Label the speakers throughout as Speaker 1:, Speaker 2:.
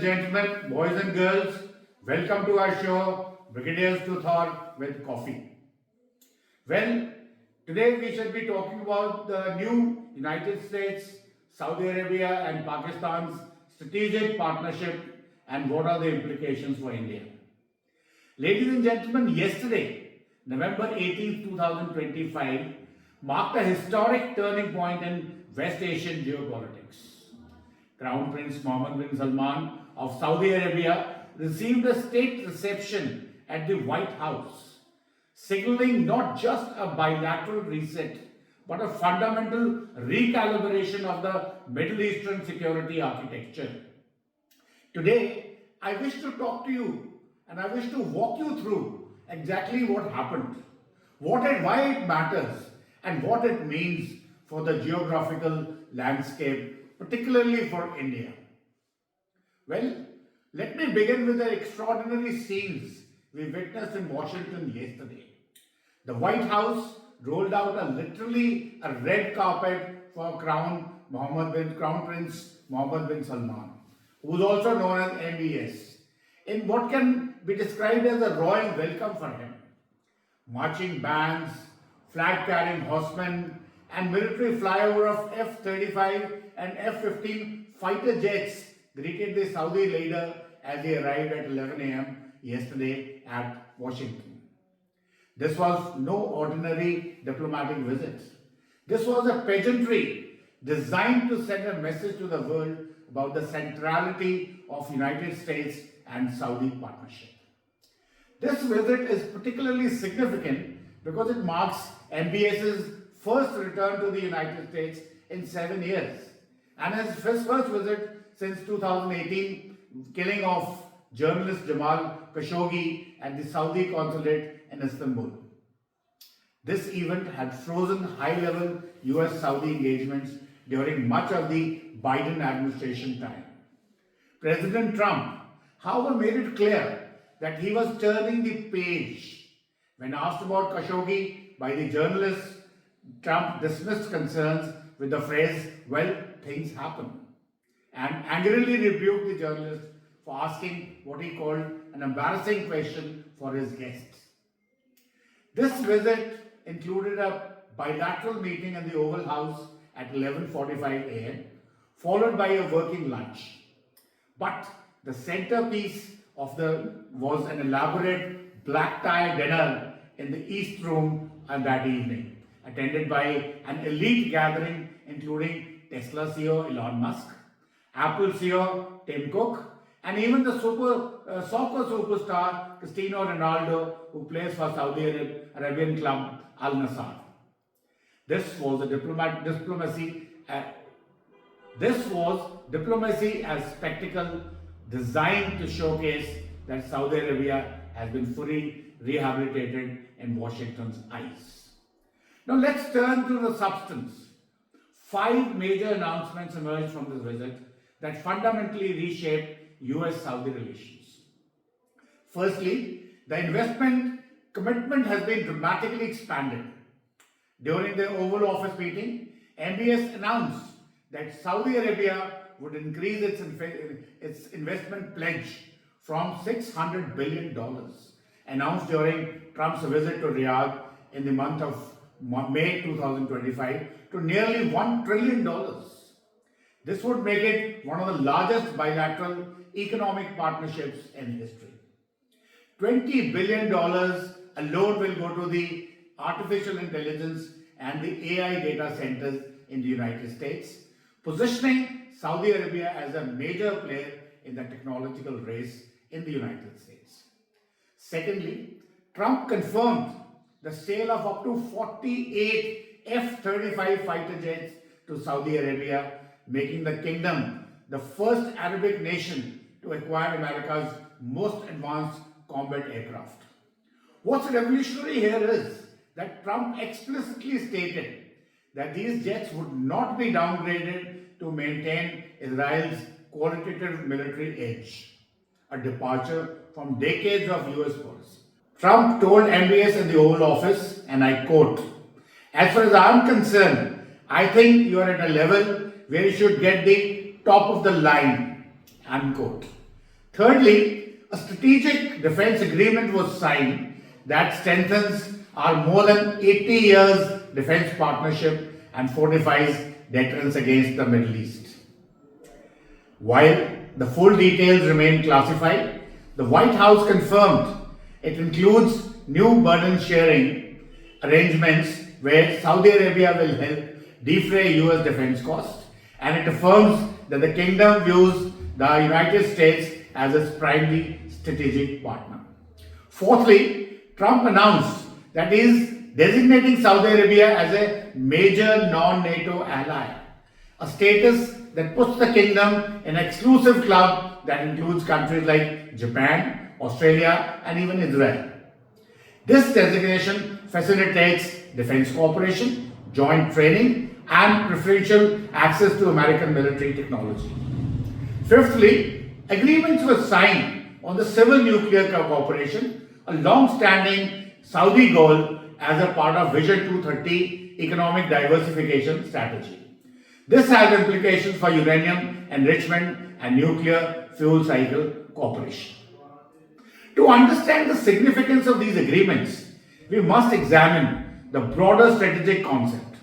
Speaker 1: and gentlemen, boys and girls, welcome to our show, Brigadiers to Thor with Coffee. Well, today we shall be talking about the new United States, Saudi Arabia, and Pakistan's strategic partnership and what are the implications for India. Ladies and gentlemen, yesterday, November 18, 2025, marked a historic turning point in West Asian geopolitics. Crown Prince Mohammed bin Salman of Saudi Arabia received a state reception at the White House, signaling not just a bilateral reset but a fundamental recalibration of the Middle Eastern security architecture. Today, I wish to talk to you and I wish to walk you through exactly what happened, why it matters, and what it means for the geographical landscape, particularly for India. Well, let me begin with the extraordinary scenes we witnessed in Washington yesterday. The White House rolled out literally a red carpet for Crown Prince Mohammed bin Salman, who is also known as MBS, in what can be described as a royal welcome for him. Marching bands, flag-carrying horsemen, and military flyover of F-35 and F-15 fighter jets greeted the Saudi leader as he arrived at 11 a.m. yesterday at Washington. This was no ordinary diplomatic visit. This was a pageantry designed to send a message to the world about the centrality of United States and Saudi partnership. This visit is particularly significant because it marks MBS's first return to the United States in 7 years and his first visit since 2018, killing of journalist Jamal Khashoggi at the Saudi consulate in Istanbul. This event had frozen high-level US-Saudi engagements during much of the Biden administration time. President Trump, however, made it clear that he was turning the page. When asked about Khashoggi by the journalist, Trump dismissed concerns with the phrase, "Well, things happen," and angrily rebuked the journalist for asking what he called an embarrassing question for his guests. This visit included a bilateral meeting in the Oval House at 11:45 a.m., followed by a working lunch. But the centerpiece was an elaborate black tie dinner in the East Room on that evening, attended by an elite gathering including Tesla CEO Elon Musk, Apple CEO Tim Cook, and even the soccer superstar Cristiano Ronaldo, who plays for Saudi Arabian club Al Nassr. This was diplomacy as spectacle designed to showcase that Saudi Arabia has been fully rehabilitated in Washington's eyes. Now let's turn to the substance. 5 major announcements emerged from this visit that fundamentally reshaped US-Saudi relations. Firstly, the investment commitment has been dramatically expanded. During the Oval Office meeting, MBS announced that Saudi Arabia would increase its investment pledge from $600 billion, announced during Trump's visit to Riyadh in the month of May 2025, to nearly $1 trillion. This would make it one of the largest bilateral economic partnerships in history. $20 billion alone will go to the artificial intelligence and the AI data centers in the United States, positioning Saudi Arabia as a major player in the technological race in the United States. Secondly, Trump confirmed the sale of up to 48 F-35 fighter jets to Saudi Arabia, making the kingdom the first Arabic nation to acquire America's most advanced combat aircraft. What's revolutionary here is that Trump explicitly stated that these jets would not be downgraded to maintain Israel's qualitative military edge, a departure from decades of US policy. Trump told MBS in the Oval Office, and I quote, "As far as I'm concerned, I think you are at a level where you should get the top of the line," unquote. Thirdly, a strategic defense agreement was signed that strengthens our more than 80 years defense partnership and fortifies deterrence against the Middle East. While the full details remain classified, the White House confirmed it includes new burden sharing arrangements where Saudi Arabia will help defray US defense costs, and it affirms that the kingdom views the United States as its primary strategic partner. Fourthly, Trump announced that he is designating Saudi Arabia as a major non-NATO ally, a status that puts the kingdom in an exclusive club that includes countries like Japan, Australia, and even Israel. This designation facilitates defense cooperation, joint training, and preferential access to American military technology. Fifthly, agreements were signed on the civil nuclear cooperation, a long-standing Saudi goal as a part of Vision 2030 economic diversification strategy. This has implications for uranium enrichment and nuclear fuel cycle cooperation. To understand the significance of these agreements, we must examine the broader strategic concept.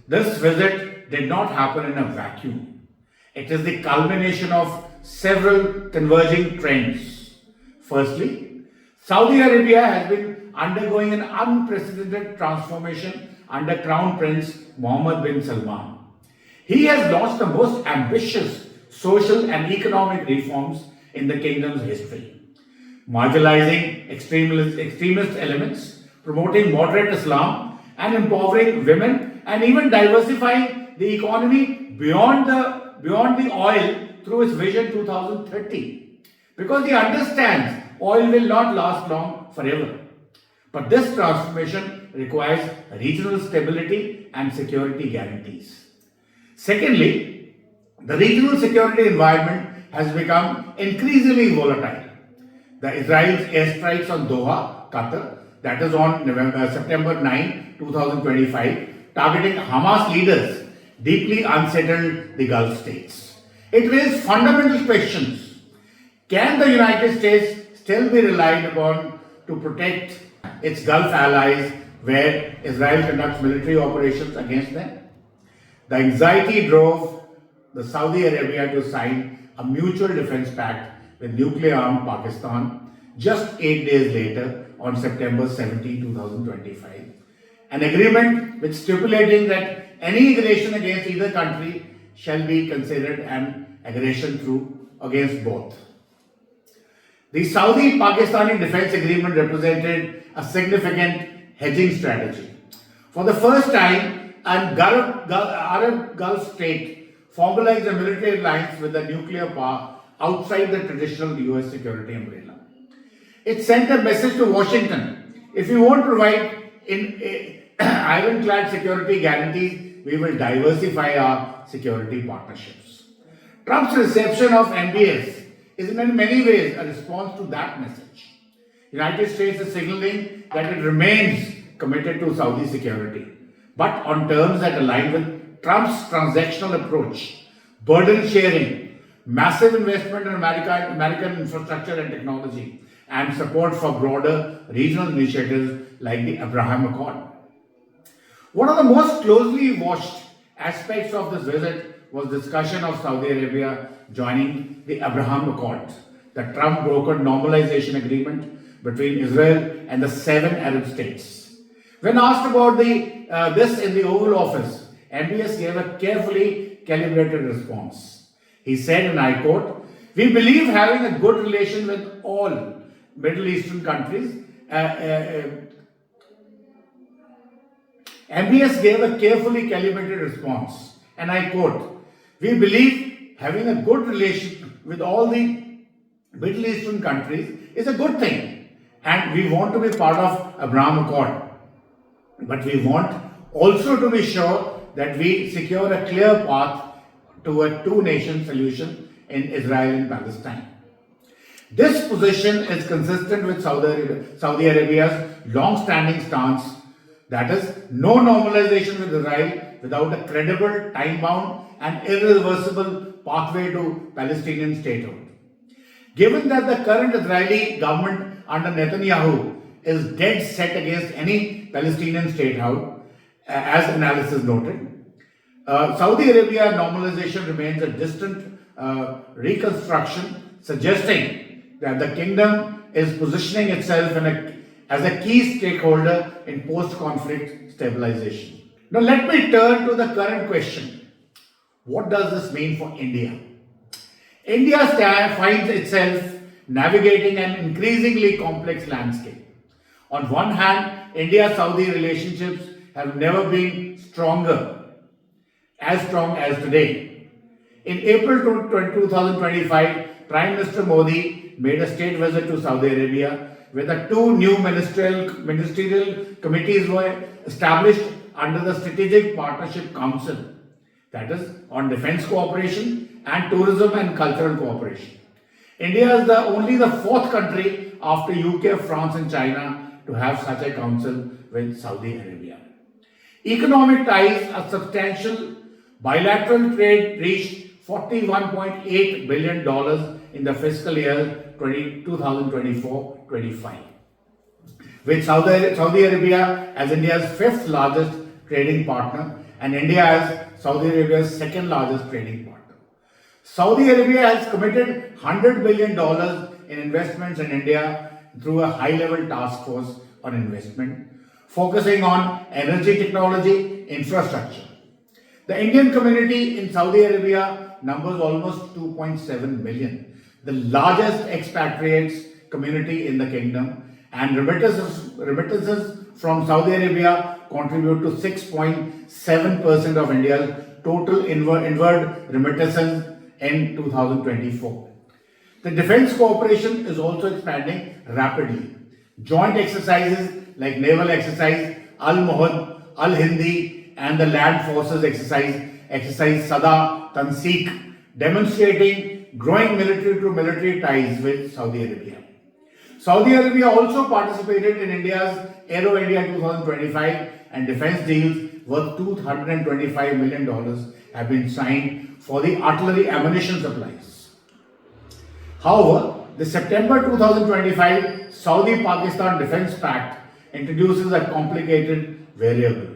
Speaker 1: This visit did not happen in a vacuum. It is the culmination of several converging trends. Firstly, Saudi Arabia has been undergoing an unprecedented transformation under Crown Prince Mohammed bin Salman. He has launched the most ambitious social and economic reforms in the kingdom's history, marginalizing extremist elements, promoting moderate Islam, and empowering women, and even diversifying the economy beyond the oil through its Vision 2030. Because he understands oil will not last long forever. But this transformation requires regional stability and security guarantees. Secondly, the regional security environment has become increasingly volatile. The Israel's airstrikes on Doha, Qatar, that is on September 9, 2025, targeting Hamas leaders, deeply unsettled the Gulf states. It raised fundamental questions. Can the United States still be relied upon to protect its Gulf allies where Israel conducts military operations against them? The anxiety drove the Saudi Arabia to sign a mutual defense pact with nuclear-armed Pakistan just 8 days later on September 17, 2025. An agreement which stipulating that any aggression against either country shall be considered an aggression against both. The Saudi-Pakistani defense agreement represented a significant hedging strategy. For the first time, an Arab Gulf state formalized a military alliance with a nuclear power outside the traditional US security umbrella. It sent a message to Washington: if you won't provide ironclad security guarantees, we will diversify our security partnerships. Trump's reception of MBS is in many ways a response to that message. United States is signaling that it remains committed to Saudi security, but on terms that align with Trump's transactional approach, burden sharing, massive investment in American infrastructure and technology, and support for broader regional initiatives like the Abraham Accord. One of the most closely watched aspects of this visit was discussion of Saudi Arabia joining the Abraham Accord, the Trump-brokered normalization agreement between Israel and the 7 Arab states. When asked about this in the Oval Office, MBS gave a carefully calibrated response. He said, and I quote, "We believe having a good relation with all Middle Eastern countries." MBS gave a carefully calibrated response, and I quote, "We believe having a good relation with all the Middle Eastern countries is a good thing, and we want to be part of Abraham Accord. But we want also to be sure that we secure a clear path to a two-nation solution in Israel and Palestine." This position is consistent with Saudi Arabia's long-standing stance, that is, no normalization with Israel without a credible, time-bound, and irreversible pathway to Palestinian statehood. Given that the current Israeli government under Netanyahu is dead set against any Palestinian statehood, as analysis noted, Saudi Arabia normalization remains a distant reconstruction, suggesting that the kingdom is positioning itself as a key stakeholder in post-conflict stabilization. Now, let me turn to the current question. What does this mean for India? India finds itself navigating an increasingly complex landscape. On one hand, India-Saudi relationships have never been as strong as today. In April 2025, Prime Minister Modi made a state visit to Saudi Arabia, where the two new ministerial committees were established under the Strategic Partnership Council, that is, on defense cooperation and tourism and cultural cooperation. India is only the fourth country after UK, France, and China to have such a council with Saudi Arabia. Economic ties are substantial. Bilateral trade reached $41.8 billion in the fiscal year 2024-25, with Saudi Arabia as India's fifth largest trading partner and India as Saudi Arabia's second largest trading partner. Saudi Arabia has committed $100 billion in investments in India through a high-level task force on investment, focusing on energy technology infrastructure. The Indian community in Saudi Arabia numbers almost 2.7 million, the largest expatriates community in the kingdom, and remittances from Saudi Arabia contribute to 6.7% of India's total inward remittances in 2024. The defense cooperation is also expanding rapidly. Joint exercises like naval exercise Al-Muhad, Al-Hindi, and the land forces exercise Sada Tanseek, demonstrating growing military-to-military ties with Saudi Arabia. Saudi Arabia also participated in India's Aero India 2025, and defense deals worth $225 million have been signed for the artillery ammunition supplies. However, the September 2025 Saudi-Pakistan Defence Pact introduces a complicated variable.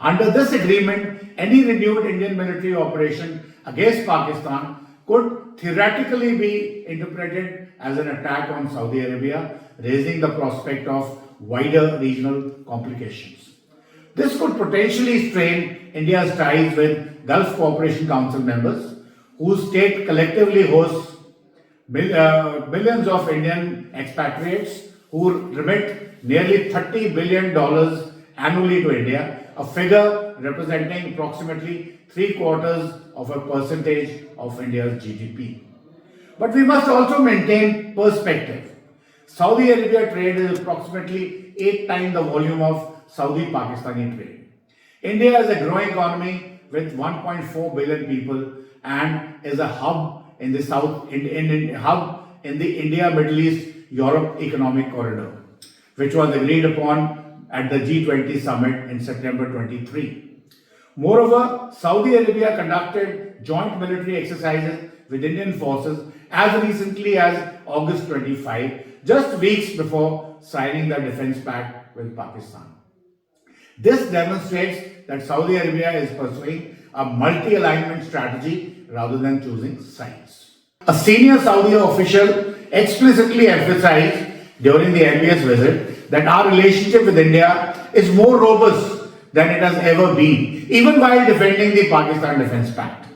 Speaker 1: Under this agreement, any renewed Indian military operation against Pakistan could theoretically be interpreted as an attack on Saudi Arabia, raising the prospect of wider regional complications. This could potentially strain India's ties with Gulf Cooperation Council members, whose state collectively hosts millions of Indian expatriates who remit nearly $30 billion annually to India, a figure representing approximately 0.75% of India's GDP. But we must also maintain perspective. Saudi Arabia trade is approximately 8 times the volume of Saudi-Pakistani trade. India is a growing economy with 1.4 billion people and is a hub in the India-Middle East-Europe Economic Corridor, which was agreed upon at the G20 summit in September 23. Moreover, Saudi Arabia conducted joint military exercises with Indian forces as recently as August 25, just weeks before signing the defense pact with Pakistan. This demonstrates that Saudi Arabia is pursuing a multi-alignment strategy rather than choosing sides. A senior Saudi official explicitly emphasized during the MBS visit that our relationship with India is more robust than it has ever been, even while defending the Pakistan Defence Pact.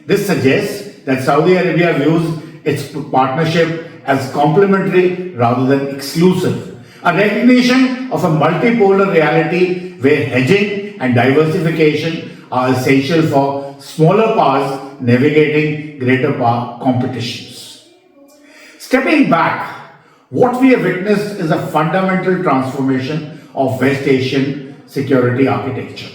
Speaker 1: This suggests that Saudi Arabia views its partnership as complementary rather than exclusive, a recognition of a multipolar reality where hedging and diversification are essential for smaller powers navigating greater power competitions. Stepping back, what we have witnessed is a fundamental transformation of West Asian security architecture.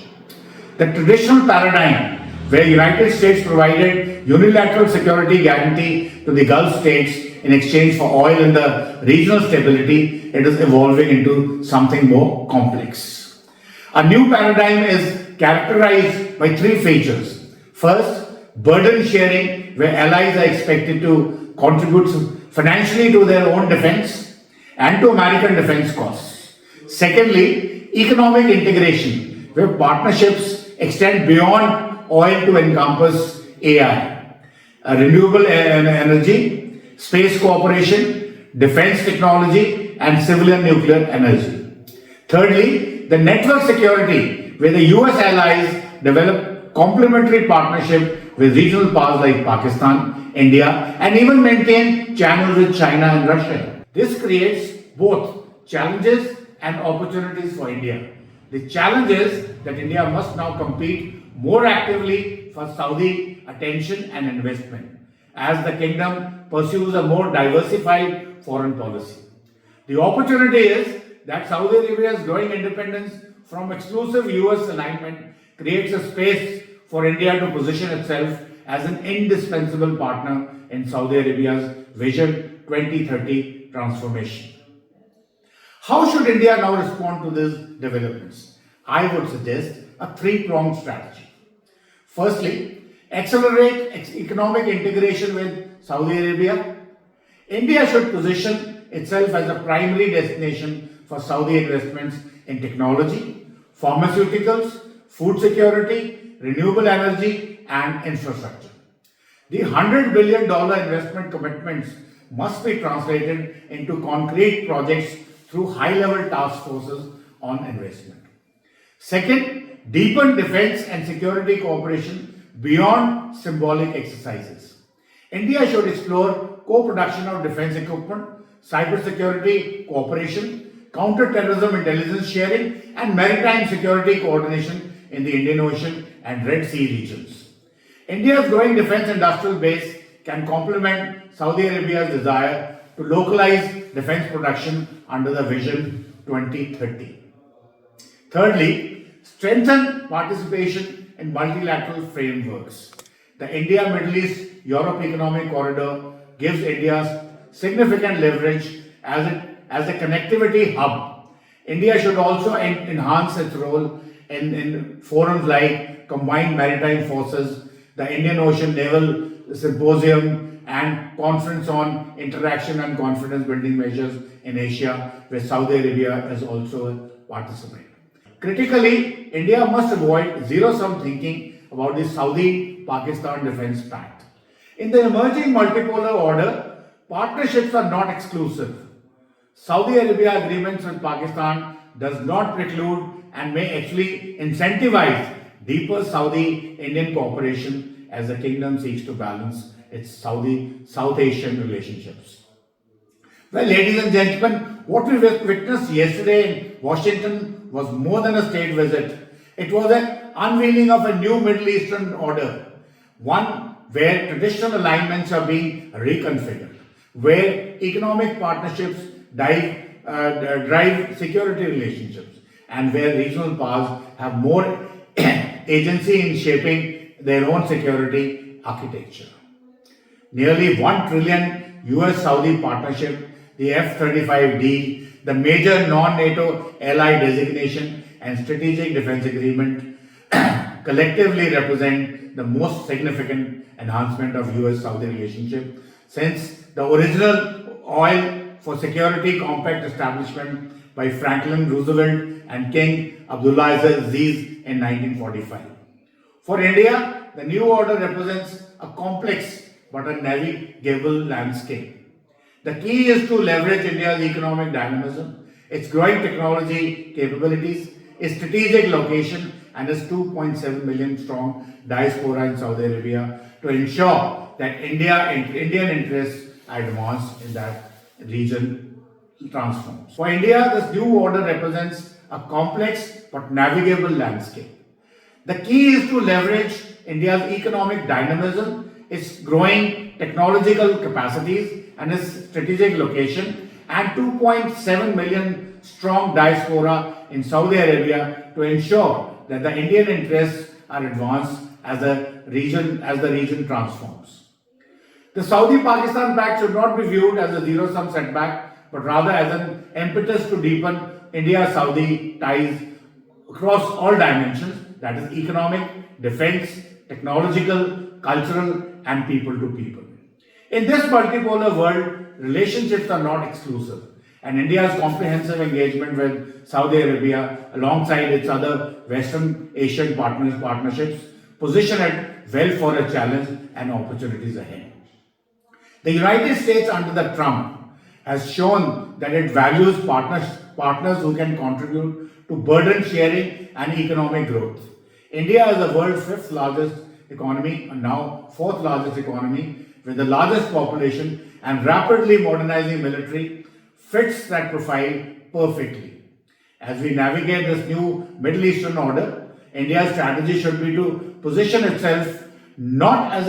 Speaker 1: The traditional paradigm where United States provided unilateral security guarantee to the Gulf states in exchange for oil and the regional stability, it is evolving into something more complex. A new paradigm is characterized by 3 features. First, burden sharing, where allies are expected to contribute financially to their own defense and to American defense costs. Secondly, economic integration, where partnerships extend beyond oil to encompass AI, renewable energy, space cooperation, defense technology, and civilian nuclear energy. Thirdly, the network security, where the US allies develop complementary partnership with regional powers like Pakistan, India, and even maintain channels with China and Russia. This creates both challenges and opportunities for India. The challenge is that India must now compete more actively for Saudi attention and investment as the kingdom pursues a more diversified foreign policy. The opportunity is that Saudi Arabia's growing independence from exclusive US alignment creates a space for India to position itself as an indispensable partner in Saudi Arabia's Vision 2030 transformation. How should India now respond to these developments? I would suggest a three-pronged strategy. Firstly, accelerate economic integration with Saudi Arabia. India should position itself as a primary destination for Saudi investments in technology, pharmaceuticals, food security, renewable energy, and infrastructure. The $100 billion investment commitments must be translated into concrete projects through high-level task forces on investment. Second, deepen defense and security cooperation beyond symbolic exercises. India should explore co-production of defense equipment, cybersecurity cooperation, counter-terrorism intelligence sharing, and maritime security coordination in the Indian Ocean and Red Sea regions. India's growing defense industrial base can complement Saudi Arabia's desire to localize defense production under the Vision 2030. Thirdly, strengthen participation in multilateral frameworks. The India-Middle East-Europe Economic Corridor gives India significant leverage as a connectivity hub. India should also enhance its role in forums like Combined Maritime Forces, the Indian Ocean Naval Symposium, and Conference on Interaction and Confidence Building Measures in Asia, where Saudi Arabia is also a participant. Critically, India must avoid zero-sum thinking about the Saudi-Pakistan Defence Pact. In the emerging multipolar order, partnerships are not exclusive. Saudi Arabia agreements with Pakistan does not preclude and may actually incentivize deeper Saudi-Indian cooperation as the kingdom seeks to balance its South Asian relationships. Well, ladies and gentlemen, what we witnessed yesterday in Washington was more than a state visit. It was an unveiling of a new Middle Eastern order, one where traditional alignments are being reconfigured, where economic partnerships drive security relationships, and where regional powers have more agency in shaping their own security architecture. Nearly $1 trillion US-Saudi partnership, the F-35 deal, the major non-NATO ally designation, and strategic defense agreement collectively represent the most significant enhancement of US-Saudi relationship since the original Oil for Security Compact establishment by Franklin Roosevelt and King Abdulaziz in 1945. For India, the new order represents a complex but a navigable landscape. The key is to leverage India's economic dynamism, its growing technology capabilities, its strategic location, and its 2.7 million strong diaspora in Saudi Arabia to ensure that Indian interests are advanced in that region transforms. For India, this new order represents a complex but navigable landscape. The key is to leverage India's economic dynamism, its growing technological capacities, and its strategic location, and 2.7 million strong diaspora in Saudi Arabia to ensure that the Indian interests are advanced as the region transforms. The Saudi-Pakistan Pact should not be viewed as a zero-sum setback, but rather as an impetus to deepen India-Saudi ties across all dimensions, that is economic, defense, technological, cultural, and people to people. In this multipolar world, relationships are not exclusive, and India's comprehensive engagement with Saudi Arabia, alongside its other Western Asian partnerships, position it well for a challenge and opportunities ahead. The United States under the Trump has shown that it values partners who can contribute to burden sharing and economic growth. India is the world's fifth largest economy and now fourth largest economy with the largest population and rapidly modernizing military fits that profile perfectly. As we navigate this new Middle Eastern order, India's strategy should be to position itself not as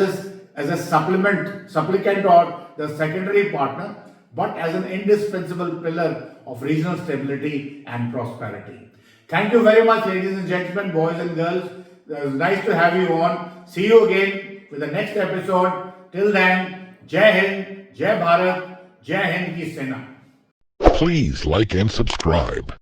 Speaker 1: a supplicant or the secondary partner, but as an indispensable pillar of regional stability and prosperity. Thank you very much, ladies and gentlemen, boys and girls. It was nice to have you on. See you again with the next episode. Till then, Jai Hind, Jai Bharat, Jai Hind ki Sena.
Speaker 2: Please like and subscribe.